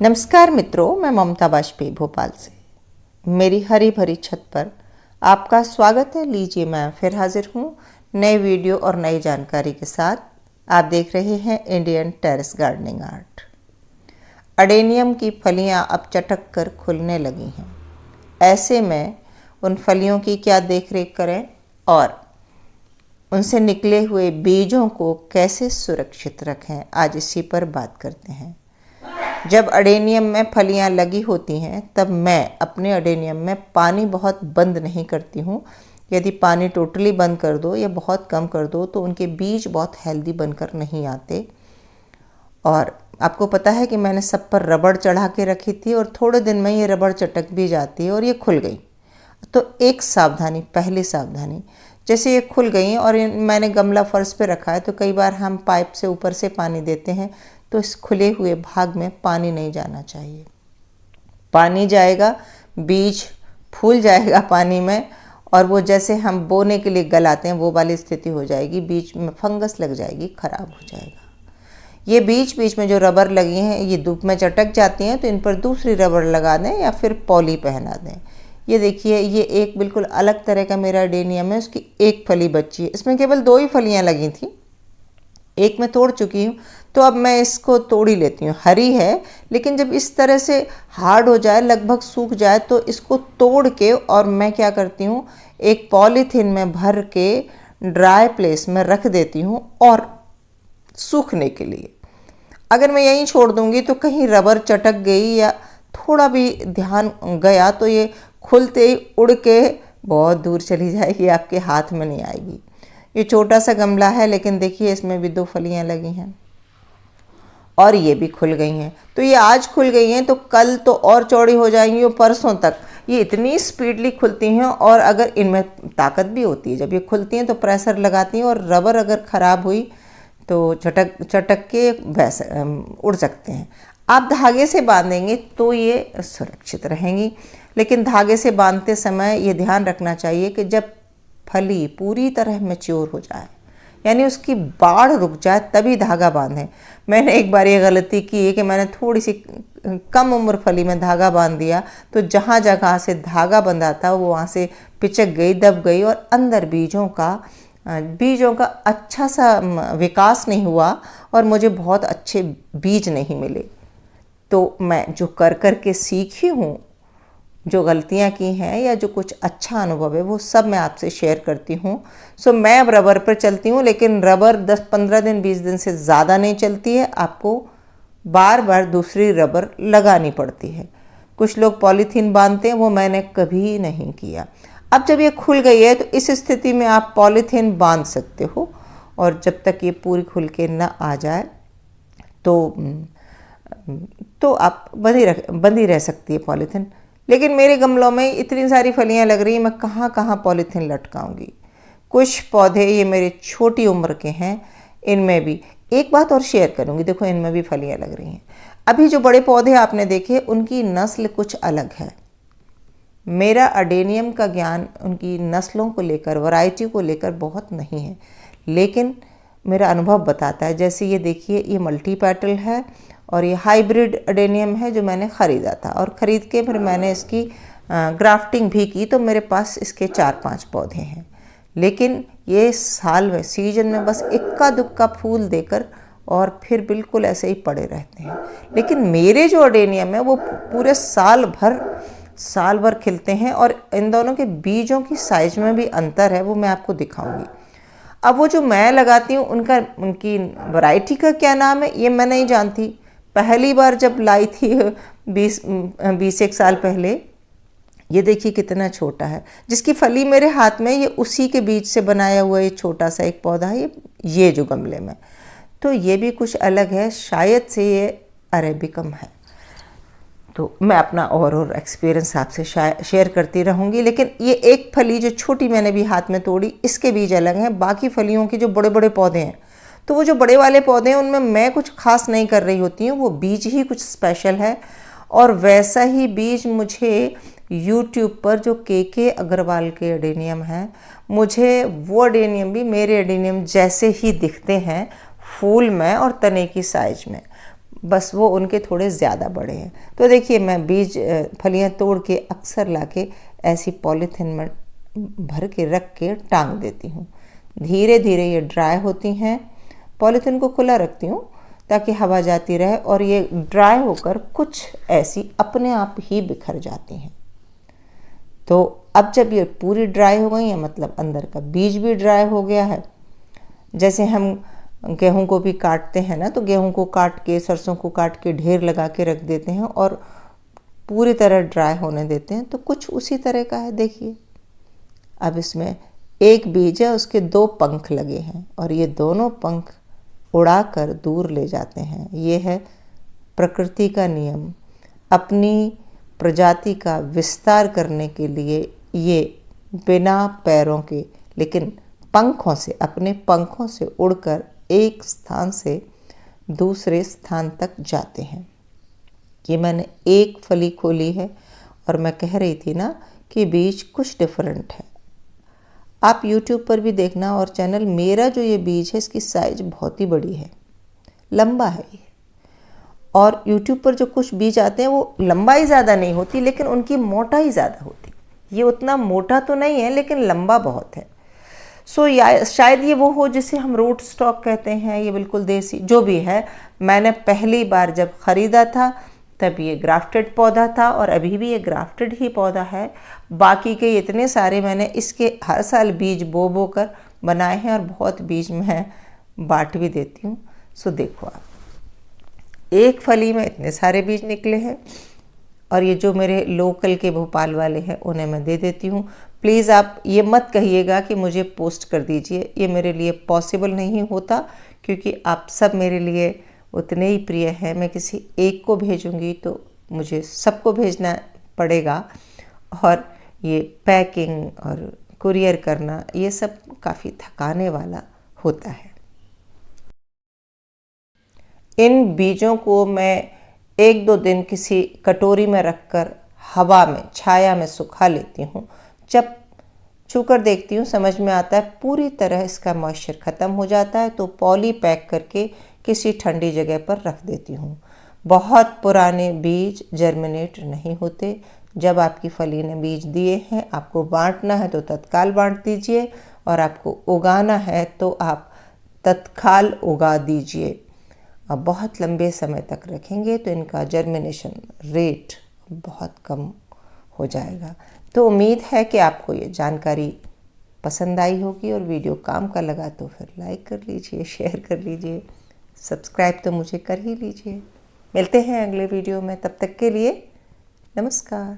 नमस्कार मित्रों, मैं ममता वाजपेयी भोपाल से। मेरी हरी भरी छत पर आपका स्वागत है। लीजिए, मैं फिर हाजिर हूँ नए वीडियो और नई जानकारी के साथ। आप देख रहे हैं Indian terrace gardening art. Adenium की फलियाँ अब चटक कर खुलने लगी हैं। ऐसे में उन फलियों की क्या देखरेख करें और उनसे निकले हुए बीजों को कैसे सुरक्षित रखें, आज इसी पर बात करते हैं। जब अडेनियम में फलियां लगी होती हैं तब मैं अपने अडेनियम में पानी बहुत बंद नहीं करती हूँ। यदि पानी टोटली बंद कर दो या बहुत कम कर दो तो उनके बीज बहुत हेल्दी बनकर नहीं आते। और आपको पता है कि मैंने सब पर रबड़ चढ़ा के रखी थी और थोड़े दिन में ये रबड़ चटक भी जाती है और ये खुल गई। तो एक सावधानी, पहली सावधानी, जैसे ये खुल गई और मैंने गमला फर्श पे रखा है तो कई बार हम पाइप से ऊपर से पानी देते हैं तो इस खुले हुए भाग में पानी नहीं जाना चाहिए। पानी जाएगा, बीज फूल जाएगा पानी में और वो जैसे हम बोने के लिए गलाते हैं वो वाली स्थिति हो जाएगी। बीज में फंगस लग जाएगी, खराब हो जाएगा। ये बीच बीच में जो रबर लगी हैं ये धूप में चटक जाती हैं तो इन पर दूसरी रबर लगा दें या फिर पॉली पहना दें। ये देखिए, ये एक बिल्कुल अलग तरह का मेरा अडेनियम है। उसकी एक फली बची है। इसमें केवल 2 ही फलियाँ लगी थी, एक मैं तोड़ चुकी हूँ तो अब मैं इसको तोड़ ही लेती हूँ। हरी है लेकिन जब इस तरह से हार्ड हो जाए, लगभग सूख जाए, तो इसको तोड़ के और मैं क्या करती हूँ, एक पॉलीथीन में भर के ड्राई प्लेस में रख देती हूँ और सूखने के लिए। अगर मैं यहीं छोड़ दूँगी तो कहीं रबर चटक गई या थोड़ा भी ध्यान गया तो ये खुलते ही उड़ के बहुत दूर चली जाएगी, आपके हाथ में नहीं आएगी। ये छोटा सा गमला है लेकिन देखिए इसमें भी 2 फलियां लगी हैं और ये भी खुल गई हैं। तो ये आज खुल गई हैं तो कल तो और चौड़ी हो जाएंगी और परसों तक ये इतनी स्पीडली खुलती हैं। और अगर इनमें ताकत भी होती है, जब ये खुलती हैं तो प्रेशर लगाती हैं और रबर अगर ख़राब हुई तो चटक के वैसे उड़ सकते हैं। आप धागे से बांधेंगे तो ये सुरक्षित रहेंगी, लेकिन धागे से बांधते समय ये ध्यान रखना चाहिए कि जब फली पूरी तरह मैच्योर हो जाए, यानी उसकी बाढ़ रुक जाए, तभी धागा बांधें। मैंने एक बार ये गलती की है कि मैंने थोड़ी सी कम उम्र फली में धागा बांध दिया तो जहाँ जगह से धागा बंधा था वो वहाँ से पिचक गई, दब गई और अंदर बीजों का अच्छा सा विकास नहीं हुआ और मुझे बहुत अच्छे बीज नहीं मिले। तो मैं जो कर के सीखी हूँ, जो गलतियाँ की हैं या जो कुछ अच्छा अनुभव है वो सब मैं आपसे शेयर करती हूँ। सो मैं अब रबर पर चलती हूँ, लेकिन रबर 10-15 दिन 20 दिन से ज़्यादा नहीं चलती है। आपको बार बार दूसरी रबर लगानी पड़ती है। कुछ लोग पॉलीथीन बांधते हैं, वो मैंने कभी नहीं किया। अब जब ये खुल गई है तो इस स्थिति में आप पॉलीथीन बांध सकते हो और जब तक ये पूरी खुल के न आ जाए तो आप बंधी रह सकती है पॉलीथीन। लेकिन मेरे गमलों में इतनी सारी फलियां लग रही हैं, मैं कहाँ कहाँ पॉलीथीन लटकाऊंगी। कुछ पौधे ये मेरे छोटी उम्र के हैं, इनमें भी एक बात और शेयर करूंगी। देखो, इनमें भी फलियां लग रही हैं। अभी जो बड़े पौधे आपने देखे उनकी नस्ल कुछ अलग है। मेरा अडेनियम का ज्ञान उनकी नस्लों को लेकर, वैरायटी को लेकर बहुत नहीं है, लेकिन मेरा अनुभव बताता है। जैसे ये देखिए, ये मल्टी पेटल है और ये हाइब्रिड अडेनियम है जो मैंने ख़रीदा था और ख़रीद के फिर मैंने इसकी ग्राफ्टिंग भी की तो मेरे पास इसके 4-5 पौधे हैं। लेकिन ये साल में, सीजन में बस इक्का दुक्का फूल देकर और फिर बिल्कुल ऐसे ही पड़े रहते हैं। लेकिन मेरे जो अडेनियम है वो पूरे साल भर खिलते हैं और इन दोनों के बीजों की साइज में भी अंतर है, वो मैं आपको दिखाऊंगी। अब वो जो मैं लगाती हूँ उनकी वैरायटी का क्या नाम है ये मैं नहीं जानती। पहली बार जब लाई थी 20-21 साल पहले, ये देखिए कितना छोटा है। जिसकी फली मेरे हाथ में, ये उसी के बीज से बनाया हुआ ये छोटा सा एक पौधा है, ये जो गमले में। तो ये भी कुछ अलग है, शायद से ये अरेबिकम है। तो मैं अपना और एक्सपीरियंस आपसे शेयर करती रहूँगी। लेकिन ये एक फली जो छोटी मैंने भी हाथ में तोड़ी, इसके बीज अलग हैं। बाकी फलियों के जो बड़े बड़े पौधे हैं, तो वो जो बड़े वाले पौधे हैं उनमें मैं कुछ खास नहीं कर रही होती हूँ, वो बीज ही कुछ स्पेशल है। और वैसा ही बीज मुझे यूट्यूब पर जो के अग्रवाल के अडेनियम हैं, मुझे वो अडेनियम भी मेरे अडेनियम जैसे ही दिखते हैं, फूल में और तने की साइज में। बस वो उनके थोड़े ज़्यादा बड़े हैं। तो देखिए मैं बीज फलियाँ तोड़ के अक्सर लाके ऐसी पॉलीथिन में भर के रख के टांग देती हूँ। धीरे धीरे ये ड्राई होती हैं। पॉलीथिन को खुला रखती हूँ ताकि हवा जाती रहे और ये ड्राई होकर कुछ ऐसी अपने आप ही बिखर जाती हैं। तो अब जब ये पूरी ड्राई हो गई है, मतलब अंदर का बीज भी ड्राई हो गया है। जैसे हम गेहूं को भी काटते हैं ना, तो गेहूं को काट के, सरसों को काट के ढेर लगा के रख देते हैं और पूरी तरह ड्राई होने देते हैं, तो कुछ उसी तरह का है। देखिए अब इसमें एक बीज है, उसके 2 पंख लगे हैं और ये दोनों पंख उड़ाकर दूर ले जाते हैं। ये है प्रकृति का नियम। अपनी प्रजाति का विस्तार करने के लिए ये बिना पैरों के लेकिन पंखों से, अपने पंखों से उड़कर एक स्थान से दूसरे स्थान तक जाते हैं। ये मैंने एक फली खोली है और मैं कह रही थी ना कि बीज कुछ डिफरेंट है। आप YouTube पर भी देखना, और चैनल मेरा जो ये बीज है इसकी साइज बहुत ही बड़ी है, लंबा है ये। और YouTube पर जो कुछ बीज आते हैं वो लंबाई ज़्यादा नहीं होती लेकिन उनकी मोटाई ज़्यादा होती। ये उतना मोटा तो नहीं है लेकिन लंबा बहुत है। शायद ये वो हो जिसे हम रूट स्टॉक कहते हैं। ये बिल्कुल देसी जो भी है। मैंने पहली बार जब ख़रीदा था तब ये ग्राफ्टेड पौधा था और अभी भी ये ग्राफ्टेड ही पौधा है। बाकी के इतने सारे मैंने इसके हर साल बीज बो बो कर बनाए हैं और बहुत बीज मैं बांट भी देती हूँ। सो देखो आप, एक फली में इतने सारे बीज निकले हैं और ये जो मेरे लोकल के भोपाल वाले हैं उन्हें मैं दे देती हूँ। प्लीज़ आप ये मत कहिएगा कि मुझे पोस्ट कर दीजिए, ये मेरे लिए पॉसिबल नहीं होता क्योंकि आप सब मेरे लिए उतने ही प्रिय हैं। मैं किसी एक को भेजूंगी तो मुझे सबको भेजना पड़ेगा और ये पैकिंग और कुरियर करना ये सब काफ़ी थकाने वाला होता है। इन बीजों को मैं 1-2 दिन किसी कटोरी में रखकर हवा में, छाया में सुखा लेती हूँ। जब छूकर देखती हूँ समझ में आता है पूरी तरह इसका मॉइस्चर ख़त्म हो जाता है तो पॉली पैक करके किसी ठंडी जगह पर रख देती हूँ। बहुत पुराने बीज जर्मिनेट नहीं होते। जब आपकी फली ने बीज दिए हैं, आपको बांटना है तो तत्काल बांट दीजिए और आपको उगाना है तो आप तत्काल उगा दीजिए। अब बहुत लंबे समय तक रखेंगे तो इनका जर्मिनेशन रेट बहुत कम हो जाएगा। तो उम्मीद है कि आपको ये जानकारी पसंद आई होगी और वीडियो काम का लगा तो फिर लाइक कर लीजिए, शेयर कर लीजिए, सब्सक्राइब तो मुझे कर ही लीजिए। मिलते हैं अगले वीडियो में, तब तक के लिए नमस्कार।